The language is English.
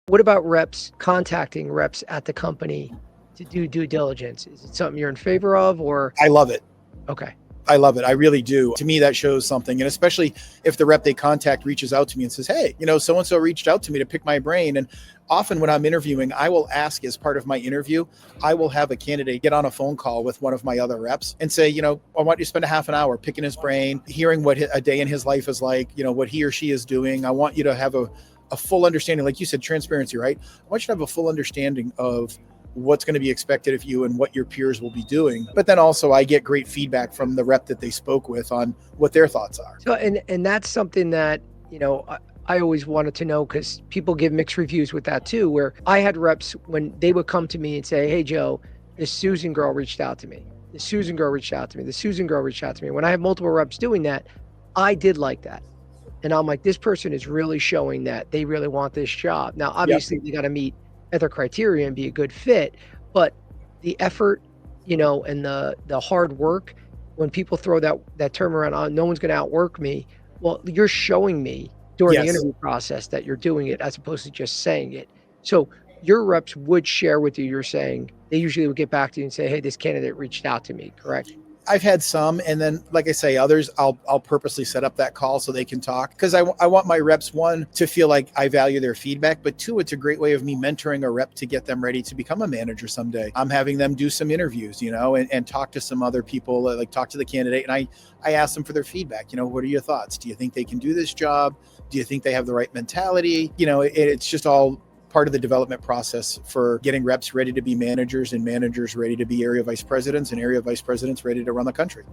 What about reps contacting reps at the company to do due diligence? Is it something you're in favor of, or? I love it. Okay. I love it. I really do. To me, that shows something. And especially if the rep they contact reaches out to me and says, hey, so-and-so reached out to me to pick my brain. And often when I'm interviewing, I will ask as part of my interview, I will have a candidate get on a phone call with one of my other reps and say, I want you to spend a half an hour picking his brain, hearing what a day in his life is like, what he or she is doing. I want you to have a full understanding, like you said, transparency, right? I want you to have a full understanding of what's going to be expected of you and what your peers will be doing. But then also I get great feedback from the rep that they spoke with on what their thoughts are. So, and that's something that, I always wanted to know, because people give mixed reviews with that too, where I had reps when they would come to me and say, hey, Joe, this Susan girl reached out to me. The Susan girl reached out to me. The Susan girl reached out to me. When I have multiple reps doing that, I did like that. And I'm like, this person is really showing that they really want this job. Now, obviously, They got to meet other criteria and be a good fit, but the effort, and the hard work, when people throw that term around, oh, no one's going to outwork me. Well, you're showing me during the interview process that you're doing it, as opposed to just saying it. So your reps would share with you, you're saying they usually would get back to you and say, hey, this candidate reached out to me, correct? I've had some, and then, like I say, others, I'll purposely set up that call so they can talk, because I want my reps, one, to feel like I value their feedback, but two, it's a great way of me mentoring a rep to get them ready to become a manager someday. I'm having them do some interviews, and talk to some other people, like talk to the candidate, and I ask them for their feedback. What are your thoughts? Do you think they can do this job? Do you think they have the right mentality? It's just all part of the development process for getting reps ready to be managers, and managers ready to be area vice presidents, and area vice presidents ready to run the country.